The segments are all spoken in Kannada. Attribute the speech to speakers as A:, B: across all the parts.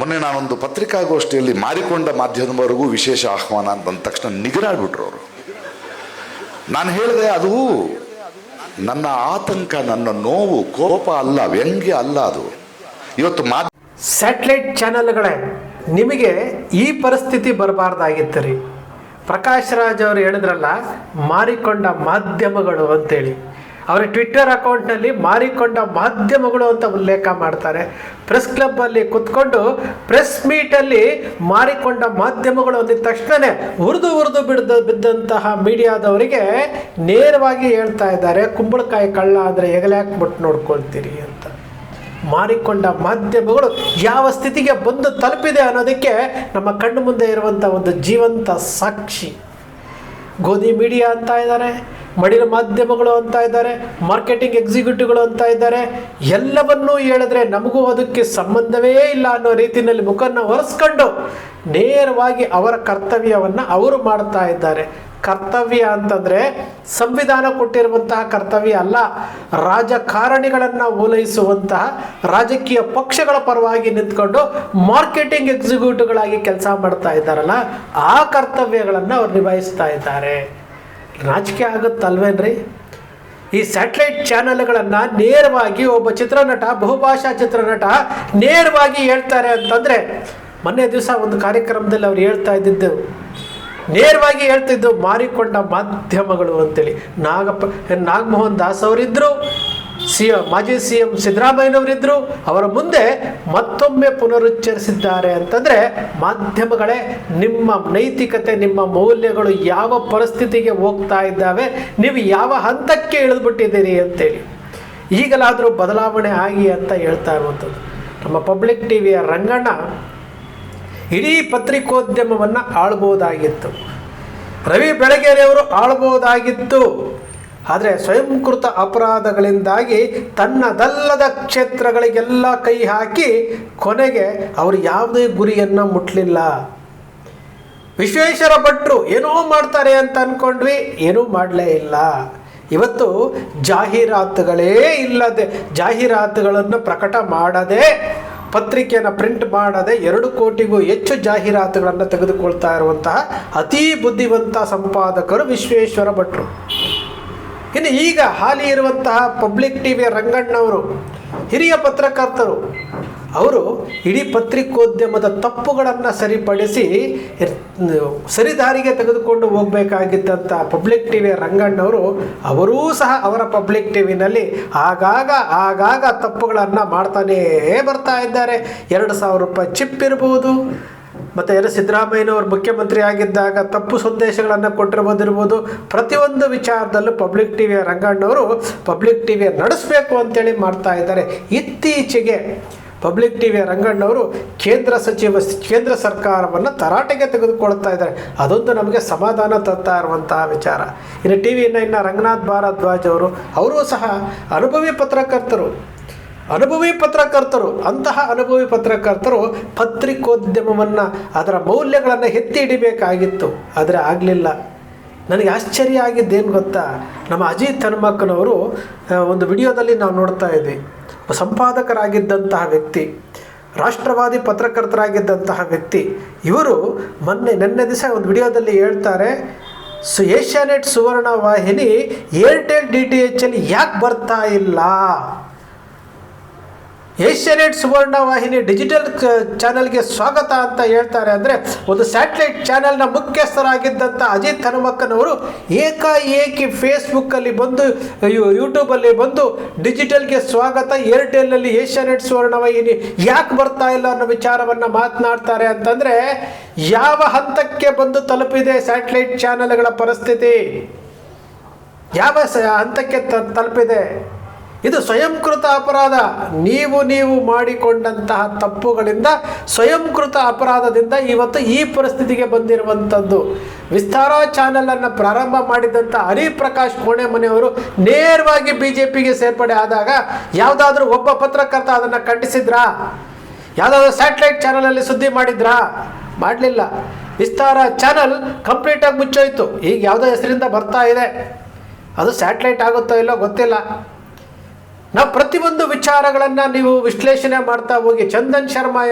A: ಮೊನ್ನೆ ನಾನೊಂದು ಪತ್ರಿಕಾಗೋಷ್ಠಿಯಲ್ಲಿ ಮಾರಿಕೊಂಡ ಮಾಧ್ಯಮದವರೆಗೂ ವಿಶೇಷ ಆಹ್ವಾನ ಅಂತ ಬಂದ ತಕ್ಷಣ ನಿಗರಾಡ್ಬಿಟ್ರು ಅವರು. ನಾನು ಹೇಳಿದೆ, ಅದು ನನ್ನ ಆತಂಕ, ನನ್ನ ನೋವು, ಕೋಪ ಅಲ್ಲ, ವ್ಯಂಗ್ಯ ಅಲ್ಲ. ಅದು ಇವತ್ತು
B: ಸ್ಯಾಟಲೈಟ್ ಚಾನೆಲ್ಗಳೇ ನಿಮಗೆ ಈ ಪರಿಸ್ಥಿತಿ ಬರಬಾರ್ದಾಗಿತ್ತು ರೀ. ಪ್ರಕಾಶ್ ರಾಜ್ ಅವರು ಹೇಳಿದ್ರಲ್ಲ, ಮಾರಿಕೊಂಡ ಮಾಧ್ಯಮಗಳು ಅಂತೇಳಿ. ಅವರ ಟ್ವಿಟ್ಟರ್ ಅಕೌಂಟ್ನಲ್ಲಿ ಮಾರಿಕೊಂಡ ಮಾಧ್ಯಮಗಳು ಅಂತ ಉಲ್ಲೇಖ ಮಾಡ್ತಾರೆ. ಪ್ರೆಸ್ ಕ್ಲಬ್ಬಲ್ಲಿ ಕುತ್ಕೊಂಡು ಪ್ರೆಸ್ ಮೀಟಲ್ಲಿ ಮಾರಿಕೊಂಡ ಮಾಧ್ಯಮಗಳು ಅಂದಿದ ತಕ್ಷಣವೇ ಉರಿದು ಬಿದ್ದಂತಹ ಮೀಡಿಯಾದವರಿಗೆ ನೇರವಾಗಿ ಹೇಳ್ತಾ ಇದ್ದಾರೆ, ಕುಂಬಳಕಾಯಿ ಕಳ್ಳ ಅಂದರೆ ಹೆಗಲಾಕ್ಬಿಟ್ಟು ನೋಡ್ಕೊಳ್ತೀರಿ ಅಂತ. ಮಾರಿಕೊಂಡ ಮಾಧ್ಯಮಗಳು ಯಾವ ಸ್ಥಿತಿಗೆ ಬಂದು ತಲುಪಿದೆ ಅನ್ನೋದಕ್ಕೆ ನಮ್ಮ ಕಣ್ಣು ಮುಂದೆ ಇರುವಂಥ ಒಂದು ಜೀವಂತ ಸಾಕ್ಷಿ. ಗೋಧಿ ಮೀಡಿಯಾ ಅಂತ ಇದ್ದಾರೆ, ಮಡಿಲ ಮಾಧ್ಯಮಗಳು ಅಂತ ಇದ್ದಾರೆ, ಮಾರ್ಕೆಟಿಂಗ್ ಎಕ್ಸಿಕ್ಯೂಟಿವ್ಗಳು ಅಂತ ಇದ್ದಾರೆ. ಎಲ್ಲವನ್ನೂ ಹೇಳಿದ್ರೆ ನಮಗೂ ಅದಕ್ಕೆ ಸಂಬಂಧವೇ ಇಲ್ಲ ಅನ್ನೋ ರೀತಿಯಲ್ಲಿ ಮುಖವನ್ನು ಒರೆಸ್ಕೊಂಡು ನೇರವಾಗಿ ಅವರ ಕರ್ತವ್ಯವನ್ನು ಅವರು ಮಾಡ್ತಾ ಇದ್ದಾರೆ. ಕರ್ತವ್ಯ ಅಂತಂದರೆ ಸಂವಿಧಾನ ಕೊಟ್ಟಿರುವಂತಹ ಕರ್ತವ್ಯ ಅಲ್ಲ, ರಾಜಕಾರಣಿಗಳನ್ನು ಓಲೈಸುವಂತಹ ರಾಜಕೀಯ ಪಕ್ಷಗಳ ಪರವಾಗಿ ನಿಂತ್ಕೊಂಡು ಮಾರ್ಕೆಟಿಂಗ್ ಎಕ್ಸಿಕ್ಯೂಟಿವ್ಗಳಾಗಿ ಕೆಲಸ ಮಾಡ್ತಾ ಇದ್ದಾರಲ್ಲ, ಆ ಕರ್ತವ್ಯಗಳನ್ನು ಅವ್ರು ನಿಭಾಯಿಸ್ತಾ ಇದ್ದಾರೆ. ರಾಜಕೀಯ ಆಗುತ್ತಲ್ವೇನ್ರಿ? ಈ ಸ್ಯಾಟಲೈಟ್ ಚಾನೆಲ್ಗಳನ್ನು ನೇರವಾಗಿ ಒಬ್ಬ ಚಿತ್ರನಟ, ಬಹುಭಾಷಾ ಚಿತ್ರನಟ ನೇರವಾಗಿ ಹೇಳ್ತಾರೆ ಅಂತಂದರೆ, ಮೊನ್ನೆ ದಿವಸ ಒಂದು ಕಾರ್ಯಕ್ರಮದಲ್ಲಿ ಅವ್ರು ನೇರವಾಗಿ ಹೇಳ್ತಿದ್ದು ಮಾರಿಕೊಂಡ ಮಾಧ್ಯಮಗಳು ಅಂತೇಳಿ. ನಾಗಮೋಹನ್ ದಾಸ್ ಅವರಿದ್ದರು, ಮಾಜಿ CM ಸಿದ್ದರಾಮಯ್ಯನವರಿದ್ದರು. ಅವರ ಮುಂದೆ ಮತ್ತೊಮ್ಮೆ ಪುನರುಚ್ಚರಿಸಿದ್ದಾರೆ ಅಂತಂದರೆ, ಮಾಧ್ಯಮಗಳೇ ನಿಮ್ಮ ನೈತಿಕತೆ, ನಿಮ್ಮ ಮೌಲ್ಯಗಳು ಯಾವ ಪರಿಸ್ಥಿತಿಗೆ ಹೋಗ್ತಾ ಇದ್ದಾವೆ, ನೀವು ಯಾವ ಹಂತಕ್ಕೆ ಇಳಿದ್ಬಿಟ್ಟಿದ್ದೀರಿ ಅಂತೇಳಿ. ಈಗಲಾದರೂ ಬದಲಾವಣೆ ಆಗಿ ಅಂತ ಹೇಳ್ತಾ ಇರುವಂಥದ್ದು. ನಮ್ಮ ಪಬ್ಲಿಕ್ ಟಿವಿಯ ರಂಗಣ್ಣ ಇಡೀ ಪತ್ರಿಕೋದ್ಯಮವನ್ನು ಆಳ್ಬೋದಾಗಿತ್ತು, ರವಿ ಬೆಳಗೆರೆಯವರು ಆಳ್ಬೋದಾಗಿತ್ತು. ಆದರೆ ಸ್ವಯಂಕೃತ ಅಪರಾಧಗಳಿಂದಾಗಿ ತನ್ನದಲ್ಲದ ಕ್ಷೇತ್ರಗಳಿಗೆಲ್ಲ ಕೈ ಹಾಕಿ ಕೊನೆಗೆ ಅವರು ಯಾವುದೇ ಗುರಿಯನ್ನು ಮುಟ್ಟಲಿಲ್ಲ. ವಿಶ್ವೇಶ್ವರ ಭಟ್ರು ಏನೋ ಮಾಡ್ತಾರೆ ಅಂತ ಅಂದ್ಕೊಂಡ್ವಿ, ಏನೂ ಮಾಡಲೇ ಇಲ್ಲ. ಇವತ್ತು ಜಾಹೀರಾತುಗಳೇ ಇಲ್ಲದೆ, ಜಾಹೀರಾತುಗಳನ್ನು ಪ್ರಕಟ ಮಾಡದೆ, ಪತ್ರಿಕೆಯನ್ನು ಪ್ರಿಂಟ್ ಮಾಡದೆ 2 ಕೋಟಿಗೂ ಹೆಚ್ಚು ಜಾಹೀರಾತುಗಳನ್ನು ತೆಗೆದುಕೊಳ್ತಾ ಇರುವಂತಹ ಅತೀ ಬುದ್ಧಿವಂತ ಸಂಪಾದಕರು ವಿಶ್ವೇಶ್ವರ ಭಟ್ರು. ಇನ್ನು ಈಗ ಹಾಲಿ ಇರುವಂತಹ ಪಬ್ಲಿಕ್ ಟಿವಿಯ ರಂಗಣ್ಣವರು ಹಿರಿಯ ಪತ್ರಕರ್ತರು. ಅವರು ಇಡೀ ಪತ್ರಿಕೋದ್ಯಮದ ತಪ್ಪುಗಳನ್ನು ಸರಿಪಡಿಸಿ ಸರಿದಾರಿಗೆ ತೆಗೆದುಕೊಂಡು ಹೋಗಬೇಕಾಗಿದ್ದಂಥ ಪಬ್ಲಿಕ್ ಟಿವಿಯ ರಂಗಣ್ಣವರು, ಅವರೂ ಸಹ ಅವರ ಪಬ್ಲಿಕ್ ಟಿವಿನಲ್ಲಿ ಆಗಾಗ ತಪ್ಪುಗಳನ್ನು ಮಾಡ್ತಾನೇ ಬರ್ತಾ ಇದ್ದಾರೆ. 2,000 ರೂಪಾಯಿ ಚಿಪ್ ಇರ್ಬೋದು, ಮತ್ತು ಸಿದ್ದರಾಮಯ್ಯನವರು ಮುಖ್ಯಮಂತ್ರಿ ಆಗಿದ್ದಾಗ ತಪ್ಪು ಸಂದೇಶಗಳನ್ನು ಕೊಟ್ಟಿರ್ಬೋದಿರ್ಬೋದು. ಪ್ರತಿಯೊಂದು ವಿಚಾರದಲ್ಲೂ ಪಬ್ಲಿಕ್ ಟಿವಿಯ ರಂಗಣ್ಣವರು ಪಬ್ಲಿಕ್ ಟಿವಿಯ ನಡೆಸಬೇಕು ಅಂತೇಳಿ ಮಾಡ್ತಾ ಇದ್ದಾರೆ. ಇತ್ತೀಚೆಗೆ ಪಬ್ಲಿಕ್ ಟಿವಿಯ ರಂಗಣ್ಣವರು ಕೇಂದ್ರ ಸರ್ಕಾರವನ್ನು ತರಾಟೆಗೆ ತೆಗೆದುಕೊಳ್ತಾ ಇದ್ದಾರೆ. ಅದೊಂದು ನಮಗೆ ಸಮಾಧಾನ ತರ್ತಾ ಇರುವಂತಹ ವಿಚಾರ. ಇನ್ನು TV9 ರಂಗನಾಥ್ ಭಾರದ್ವಾಜ್ ಅವರು ಸಹ ಅನುಭವಿ ಪತ್ರಕರ್ತರು. ಅಂತಹ ಅನುಭವಿ ಪತ್ರಕರ್ತರು ಪತ್ರಿಕೋದ್ಯಮವನ್ನು, ಅದರ ಮೌಲ್ಯಗಳನ್ನು ಎತ್ತಿ ಹಿಡಿಬೇಕಾಗಿತ್ತು, ಆದರೆ ಆಗಲಿಲ್ಲ. ನನಗೆ ಆಶ್ಚರ್ಯ ಆಗಿದ್ದೇನು ಗೊತ್ತಾ, ನಮ್ಮ ಅಜಿತ್ ಹನುಮಕ್ಕನವರು ಒಂದು ವಿಡಿಯೋದಲ್ಲಿ ನಾವು ನೋಡ್ತಾ ಇದ್ವಿ. ಸಂಪಾದಕರಾಗಿದ್ದಂತಹ ವ್ಯಕ್ತಿ, ರಾಷ್ಟ್ರವಾದಿ ಪತ್ರಕರ್ತರಾಗಿದ್ದಂತಹ ವ್ಯಕ್ತಿ, ಇವರು ನಿನ್ನೆ ದಿವಸ ಒಂದು ವಿಡಿಯೋದಲ್ಲಿ ಹೇಳ್ತಾರೆ, ಏಷ್ಯಾನೆಟ್ ಸುವರ್ಣ ವಾಹಿನಿ ಏರ್ಟೆಲ್ DTH ಅಲ್ಲಿ ಯಾಕೆ ಬರ್ತಾ ಇಲ್ಲ? ಏಷ್ಯಾನೆಟ್ ಸುವರ್ಣ ವಾಹಿನಿ ಡಿಜಿಟಲ್ ಚಾನೆಲ್ಗೆ ಸ್ವಾಗತ ಅಂತ ಹೇಳ್ತಾರೆ. ಅಂದರೆ ಒಂದು ಸ್ಯಾಟಲೈಟ್ ಚಾನೆಲ್ನ ಮುಖ್ಯಸ್ಥರಾಗಿದ್ದಂಥ ಅಜಿತ್ ಹನುಮಕ್ಕನವರು ಏಕಾಏಕಿ ಫೇಸ್ಬುಕ್ಕಲ್ಲಿ ಬಂದು, ಯೂಟ್ಯೂಬಲ್ಲಿ ಬಂದು ಡಿಜಿಟಲ್ಗೆ ಸ್ವಾಗತ, ಏರ್ಟೆಲ್ನಲ್ಲಿ ಏಷ್ಯಾನೆಟ್ ಸುವರ್ಣ ವಾಹಿನಿ ಯಾಕೆ ಬರ್ತಾ ಇಲ್ಲ ಅನ್ನೋ ವಿಚಾರವನ್ನು ಮಾತನಾಡ್ತಾರೆ. ಅಂತಂದರೆ ಯಾವ ಹಂತಕ್ಕೆ ಬಂದು ತಲುಪಿದೆ ಸ್ಯಾಟಲೈಟ್ ಚಾನೆಲ್ಗಳ ಪರಿಸ್ಥಿತಿ, ಯಾವ ಹಂತಕ್ಕೆ ತಲುಪಿದೆ? ಇದು ಸ್ವಯಂಕೃತ ಅಪರಾಧ. ನೀವು ಮಾಡಿಕೊಂಡಂತಹ ತಪ್ಪುಗಳಿಂದ, ಸ್ವಯಂಕೃತ ಅಪರಾಧದಿಂದ ಇವತ್ತು ಈ ಪರಿಸ್ಥಿತಿಗೆ ಬಂದಿರುವಂಥದ್ದು. ವಿಸ್ತಾರ ಚಾನೆಲನ್ನು ಪ್ರಾರಂಭ ಮಾಡಿದಂಥ ಹರಿಪ್ರಕಾಶ್ ಕೋಣೆಮನೆಯವರು ನೇರವಾಗಿ BJPಗೆ ಸೇರ್ಪಡೆ ಆದಾಗ ಯಾವುದಾದ್ರೂ ಒಬ್ಬ ಪತ್ರಕರ್ತ ಅದನ್ನು ಖಂಡಿಸಿದ್ರಾ? ಯಾವುದಾದ್ರೂ ಸ್ಯಾಟಲೈಟ್ ಚಾನಲಲ್ಲಿ ಸುದ್ದಿ ಮಾಡಿದ್ರಾ? ಮಾಡಲಿಲ್ಲ. ವಿಸ್ತಾರ ಚಾನಲ್ ಕಂಪ್ಲೀಟಾಗಿ ಮುಚ್ಚೋಯ್ತು. ಈಗ ಯಾವುದೋ ಹೆಸರಿಂದ ಬರ್ತಾ ಇದೆ, ಅದು ಸ್ಯಾಟಲೈಟ್ ಆಗುತ್ತೋ ಇಲ್ಲೋ ಗೊತ್ತಿಲ್ಲ. ನಾವು ಪ್ರತಿಯೊಂದು ವಿಚಾರಗಳನ್ನು ನೀವು ವಿಶ್ಲೇಷಣೆ ಮಾಡ್ತಾ ಹೋಗಿ ಚಂದನ್ ಶರ್ಮಾ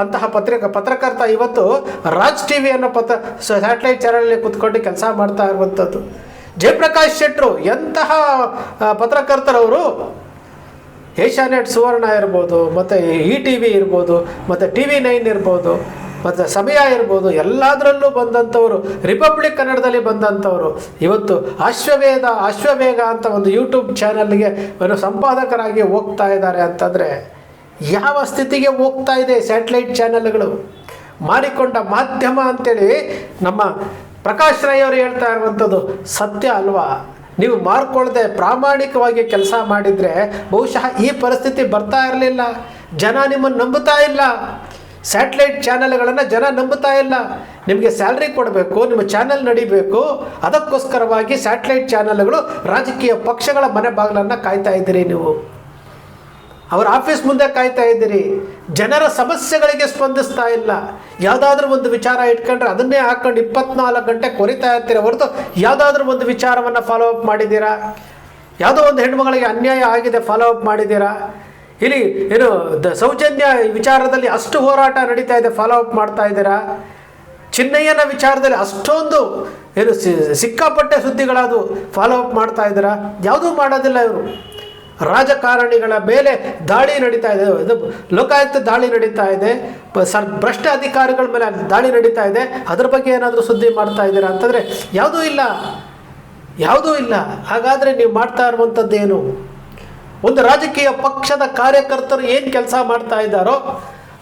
B: ಅಂತಹ ಪತ್ರಕರ್ತ ಇವತ್ತು ರಾಜ್ ಟಿವಿ ಅನ್ನೋ ಸ್ಯಾಟಲೈಟ್ ಚಾನಲಲ್ಲಿ ಕೂತ್ಕೊಂಡು ಕೆಲಸ ಮಾಡ್ತಾ ಇರುವಂಥದ್ದು. ಜಯಪ್ರಕಾಶ್ ಶೆಟ್ಟರು ಎಂತಹ ಪತ್ರಕರ್ತರವರು, ಏಷ್ಯಾನೆಟ್ ಸುವರ್ಣ ಇರ್ಬೋದು, ಮತ್ತು ETV ಇರ್ಬೋದು, ಮತ್ತು TV9 ಇರ್ಬೋದು, ಮತ್ತು ಸಮಯ ಇರ್ಬೋದು, ಎಲ್ಲದರಲ್ಲೂ ಬಂದಂಥವರು, ರಿಪಬ್ಲಿಕ್ ಕನ್ನಡದಲ್ಲಿ ಬಂದಂಥವರು ಇವತ್ತು ಅಶ್ವವೇಗ ಅಂತ ಒಂದು ಯೂಟ್ಯೂಬ್ ಚಾನಲ್ಗೆ ಸಂಪಾದಕರಾಗಿ ಹೋಗ್ತಾ ಇದ್ದಾರೆ ಅಂತಂದರೆ ಯಾವ ಸ್ಥಿತಿಗೆ ಹೋಗ್ತಾ ಇದೆ ಸ್ಯಾಟಲೈಟ್ ಚಾನಲ್ಗಳು? ಮಾರಿಕೊಂಡ ಮಾಧ್ಯಮ ಅಂತೇಳಿ ನಮ್ಮ ಪ್ರಕಾಶ್ ರೈ ಅವರು ಹೇಳ್ತಾ ಇರುವಂಥದ್ದು ಸತ್ಯ ಅಲ್ವಾ? ನೀವು ಮಾರ್ಕೊಳ್ಳದೆ ಪ್ರಾಮಾಣಿಕವಾಗಿ ಕೆಲಸ ಮಾಡಿದರೆ ಬಹುಶಃ ಈ ಪರಿಸ್ಥಿತಿ ಬರ್ತಾ ಇರಲಿಲ್ಲ. ಜನ ನಿಮ್ಮನ್ನು ನಂಬುತ್ತಾ ಇಲ್ಲ. ಸ್ಯಾಟಲೈಟ್ ಚಾನಲ್ಗಳನ್ನು ಜನ ನಂಬುತ್ತಾ ಇಲ್ಲ. ನಿಮಗೆ ಸ್ಯಾಲ್ರಿ ಕೊಡಬೇಕು, ನಿಮ್ಮ ಚಾನಲ್ ನಡಿಬೇಕು, ಅದಕ್ಕೋಸ್ಕರವಾಗಿ ಸ್ಯಾಟಲೈಟ್ ಚಾನಲ್ಗಳು ರಾಜಕೀಯ ಪಕ್ಷಗಳ ಮನೆ ಬಾಗಿಲನ್ನು ಕಾಯ್ತಾ ಇದ್ದೀರಿ. ನೀವು ಅವರ ಆಫೀಸ್ ಮುಂದೆ ಕಾಯ್ತಾ ಇದ್ದೀರಿ. ಜನರ ಸಮಸ್ಯೆಗಳಿಗೆ ಸ್ಪಂದಿಸ್ತಾ ಇಲ್ಲ. ಯಾವುದಾದ್ರೂ ಒಂದು ವಿಚಾರ ಇಟ್ಕೊಂಡ್ರೆ ಅದನ್ನೇ ಹಾಕ್ಕೊಂಡು 24 ಗಂಟೆ ಕೊರಿತಾ ಇರ್ತೀರ ಹೊರತು ಯಾವುದಾದ್ರೂ ಒಂದು ವಿಚಾರವನ್ನು ಫಾಲೋ ಅಪ್ ಮಾಡಿದ್ದೀರಾ? ಯಾವುದೋ ಒಂದು ಹೆಣ್ಮಗಳಿಗೆ ಅನ್ಯಾಯ ಆಗಿದೆ, ಫಾಲೋ ಅಪ್ ಮಾಡಿದ್ದೀರಾ? ಇಲ್ಲಿ ಏನು ಸೌಜನ್ಯ ವಿಚಾರದಲ್ಲಿ ಅಷ್ಟು ಹೋರಾಟ ನಡೀತಾ ಇದೆ, ಫಾಲೋ ಅಪ್ ಮಾಡ್ತಾ ಇದ್ದೀರಾ? ಚಿನ್ನಯ್ಯನ ವಿಚಾರದಲ್ಲಿ ಅಷ್ಟೊಂದು ಏನು ಸಿಕ್ಕಾಪಟ್ಟೆ ಸುದ್ದಿಗಳದು, ಫಾಲೋ ಅಪ್ ಮಾಡ್ತಾ ಇದ್ದೀರಾ? ಯಾವುದೂ ಮಾಡೋದಿಲ್ಲ. ಇವರು ರಾಜಕಾರಣಿಗಳ ಮೇಲೆ ದಾಳಿ ನಡೀತಾ ಇದೆ, ಇದು ಲೋಕಾಯುಕ್ತ ದಾಳಿ ನಡೀತಾ ಇದೆ, ಭ್ರಷ್ಟ ಅಧಿಕಾರಿಗಳ ಮೇಲೆ ದಾಳಿ ನಡೀತಾ ಇದೆ, ಅದ್ರ ಬಗ್ಗೆ ಏನಾದರೂ ಸುದ್ದಿ ಮಾಡ್ತಾ ಇದ್ದೀರಾ ಅಂತಂದರೆ ಯಾವುದೂ ಇಲ್ಲ. ಹಾಗಾದರೆ ನೀವು ಮಾಡ್ತಾ ಇರುವಂಥದ್ದೇನು? ಒಂದು ರಾಜಕೀಯ ಪಕ್ಷದ ಕಾರ್ಯಕರ್ತರು ಏನು ಕೆಲಸ ಮಾಡ್ತಾ ಇದ್ದಾರೋ,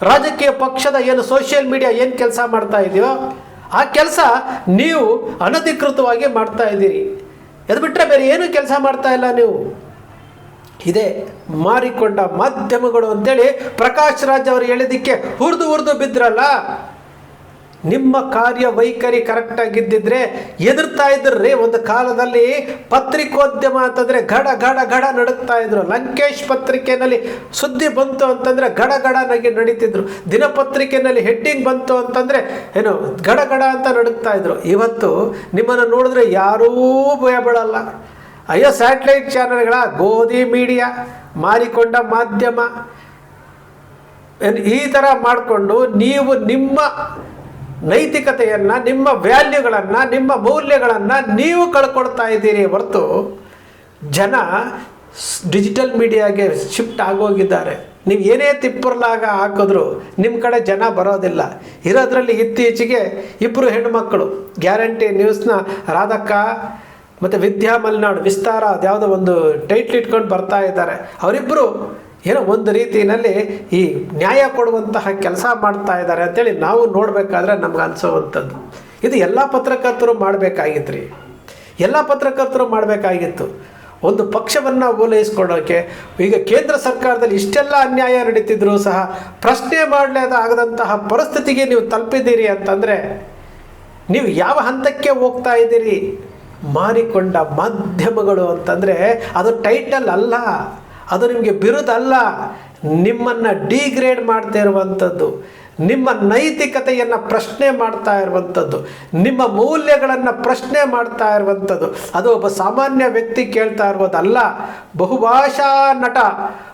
B: ರಾಜಕೀಯ ಪಕ್ಷದ ಏನು ಸೋಷಿಯಲ್ ಮೀಡಿಯಾ ಏನು ಕೆಲಸ ಮಾಡ್ತಾ ಇದೆಯೋ ಆ ಕೆಲಸ ನೀವು ಅನಧಿಕೃತವಾಗಿ ಮಾಡ್ತಾ ಇದ್ದೀರಿ. ಅದು ಬಿಟ್ಟರೆ ಬೇರೆ ಏನೂ ಕೆಲಸ ಮಾಡ್ತಾ ಇಲ್ಲ ನೀವು. ಇದೇ ಮಾರಿಕೊಂಡ ಮಾಧ್ಯಮಗಳು ಅಂತೇಳಿ ಪ್ರಕಾಶ್ ರಾಜ್ ಅವರು ಹೇಳಿದ್ದಕ್ಕೆ ಹುರಿದು ಬಿದ್ರಲ್ಲ. ನಿಮ್ಮ ಕಾರ್ಯವೈಖರಿ ಕರೆಕ್ಟಾಗಿದ್ದಿದ್ರೆ ಎದುರ್ತಾ ಇದ್ರಿ. ಒಂದು ಕಾಲದಲ್ಲಿ ಪತ್ರಿಕೋದ್ಯಮ ಅಂತಂದರೆ ಗಡ ನಡುತ್ತಾ ಇದ್ರು. ಲಂಕೇಶ್ ಪತ್ರಿಕೆಯಲ್ಲಿ ಸುದ್ದಿ ಬಂತು ಅಂತಂದರೆ ಗಡನಗೆ ನಡೀತಿದ್ರು. ದಿನಪತ್ರಿಕೆಯಲ್ಲಿ ಹೆಡ್ಡಿಂಗ್ ಬಂತು ಅಂತಂದರೆ ಏನು ಗಡ ಅಂತ ನಡುತ್ತಾ ಇದ್ರು. ಇವತ್ತು ನಿಮ್ಮನ್ನು ನೋಡಿದ್ರೆ ಯಾರೂ ಭಯ ಬೀಳಲ್ಲ. ಅಯ್ಯೋ ಸ್ಯಾಟಲೈಟ್ ಚಾನಲ್ಗಳ ಗೋಧಿ ಮೀಡಿಯಾ, ಮಾರಿಕೊಂಡ ಮಾಧ್ಯಮ, ಈ ಥರ ಮಾಡಿಕೊಂಡು ನೀವು ನಿಮ್ಮ ನೈತಿಕತೆಯನ್ನು, ನಿಮ್ಮ ವ್ಯಾಲ್ಯೂಗಳನ್ನು, ನಿಮ್ಮ ಮೌಲ್ಯಗಳನ್ನು ನೀವು ಕಳ್ಕೊಳ್ತಾ ಇದ್ದೀರಿ ಹೊರತು ಜನ ಡಿಜಿಟಲ್ ಮೀಡಿಯಾಗೆ ಶಿಫ್ಟ್ ಆಗೋಗಿದ್ದಾರೆ. ನೀವು ಏನೇ ತಿಪ್ಪರ್ಲಾಗ ಹಾಕಿದ್ರು ನಿಮ್ಮ ಕಡೆ ಜನ ಬರೋದಿಲ್ಲ. ಇರೋದ್ರಲ್ಲಿ ಇತ್ತೀಚೆಗೆ 2 ಹೆಣ್ಮಕ್ಕಳು ಗ್ಯಾರಂಟಿ ನ್ಯೂಸ್ನ ರಾಧಕ್ಕ ಮತ್ತು ವಿದ್ಯಾ ಮಲ್ನಾಡು ವಿಸ್ತಾರ ಯಾವುದೋ ಒಂದು ಟೈಟ್ಲ್ ಇಟ್ಕೊಂಡು ಬರ್ತಾ ಇದ್ದಾರೆ. ಅವರಿಬ್ಬರು ಏನೋ ಒಂದು ರೀತಿಯಲ್ಲಿ ಈ ನ್ಯಾಯ ಕೊಡುವಂತಹ ಕೆಲಸ ಮಾಡ್ತಾ ಇದ್ದಾರೆ ಅಂತೇಳಿ ನಾವು ನೋಡಬೇಕಾದ್ರೆ ನಮ್ಗೆ ಅನಿಸೋವಂಥದ್ದು. ಇದು ಎಲ್ಲ ಪತ್ರಕರ್ತರು ಮಾಡಬೇಕಾಗಿತ್ತು. ಒಂದು ಪಕ್ಷವನ್ನು ಓಲೈಸ್ಕೊಳ್ಳೋಕ್ಕೆ ಈಗ ಕೇಂದ್ರ ಸರ್ಕಾರದಲ್ಲಿ ಇಷ್ಟೆಲ್ಲ ಅನ್ಯಾಯ ನಡೀತಿದ್ರು ಸಹ ಪ್ರಶ್ನೆ ಆಗದಂತಹ ಪರಿಸ್ಥಿತಿಗೆ ನೀವು ತಲುಪಿದ್ದೀರಿ ಅಂತಂದರೆ ನೀವು ಯಾವ ಹಂತಕ್ಕೆ ಹೋಗ್ತಾ ಇದ್ದೀರಿ? ಮಾರಿಕೊಂಡ ಮಾಧ್ಯಮಗಳು ಅಂತಂದರೆ ಅದು ಟೈಟಲ್ ಅಲ್ಲ, ಅದು ನಿಮಗೆ ಬಿರುದಲ್ಲ. ನಿಮ್ಮನ್ನು ಡಿಗ್ರೇಡ್ ಮಾಡ್ತಾ ಇರುವಂಥದ್ದು, ನಿಮ್ಮ ನೈತಿಕತೆಯನ್ನು ಪ್ರಶ್ನೆ ಮಾಡ್ತಾ ಇರುವಂಥದ್ದು, ನಿಮ್ಮ ಮೌಲ್ಯಗಳನ್ನು ಪ್ರಶ್ನೆ ಮಾಡ್ತಾ ಇರುವಂಥದ್ದು. ಅದು ಒಬ್ಬ ಸಾಮಾನ್ಯ ವ್ಯಕ್ತಿ ಕೇಳ್ತಾ ಇರುವುದಲ್ಲ. ಬಹುಭಾಷಾ ನಟ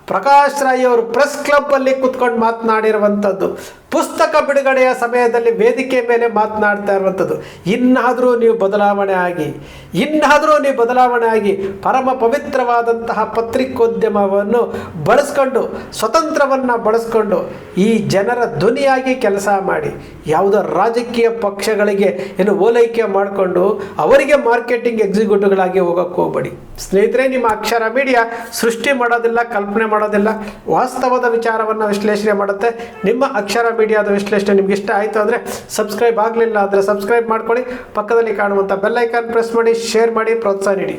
B: ಪ್ರಕಾಶ್ ರೈ ಅವರು ಪ್ರೆಸ್ ಕ್ಲಬ್ಬಲ್ಲಿ ಕೂತ್ಕೊಂಡು ಮಾತನಾಡಿರುವಂಥದ್ದು, ಪುಸ್ತಕ ಬಿಡುಗಡೆಯ ಸಮಯದಲ್ಲಿ ವೇದಿಕೆ ಮೇಲೆ ಮಾತನಾಡ್ತಾ ಇರುವಂಥದ್ದು. ಇನ್ನಾದರೂ ನೀವು ಬದಲಾವಣೆ ಆಗಿ ಪರಮ ಪವಿತ್ರವಾದಂತಹ ಪತ್ರಿಕೋದ್ಯಮವನ್ನು ಬಳಸ್ಕೊಂಡು, ಸ್ವತಂತ್ರವನ್ನು ಬಳಸ್ಕೊಂಡು ಈ ಜನರ ಧ್ವನಿಯಾಗಿ ಕೆಲಸ ಮಾಡಿ, ಯಾವುದೋ ರಾಜಕೀಯ ಪಕ್ಷಗಳಿಗೆ ಓಲೈಕೆ ಮಾಡಿಕೊಂಡು ಅವರಿಗೆ ಮಾರ್ಕೆಟಿಂಗ್ ಎಕ್ಸಿಕ್ಯೂಟಿವ್ಗಳಾಗಿ ಹೋಗೋಕ್ಕೆ ಹೋಗಬೇಡಿ. ಸ್ನೇಹಿತರೆ, ನಿಮ್ಮ ಅಕ್ಷರ ಮೀಡಿಯಾ ಸೃಷ್ಟಿ ಮಾಡೋದಿಲ್ಲ, ಕಲ್ಪನೆ ಮಾಡೋದಿಲ್ಲ, ವಾಸ್ತವದ ವಿಚಾರವನ್ನು ವಿಶ್ಲೇಷಣೆ ಮಾಡುತ್ತೆ. ನಿಮ್ಮ ಅಕ್ಷರ ಮೀಡಿಯಾದ ವಿಶ್ಲೇಷಣೆ ನಿಮ್ಗೆ ಇಷ್ಟ ಆಯಿತು ಅಂದರೆ ಸಬ್ಸ್ಕ್ರೈಬ್ ಆಗಲಿಲ್ಲ ಅಂದರೆ ಸಬ್ಸ್ಕ್ರೈಬ್ ಮಾಡ್ಕೊಳ್ಳಿ. ಪಕ್ಕದಲ್ಲಿ ಕಾಣುವಂಥ ಬೆಲ್ ಐಕಾನ್ ಪ್ರೆಸ್ ಮಾಡಿ, ಶೇರ್ ಮಾಡಿ, ಪ್ರೋತ್ಸಾಹ ನೀಡಿ.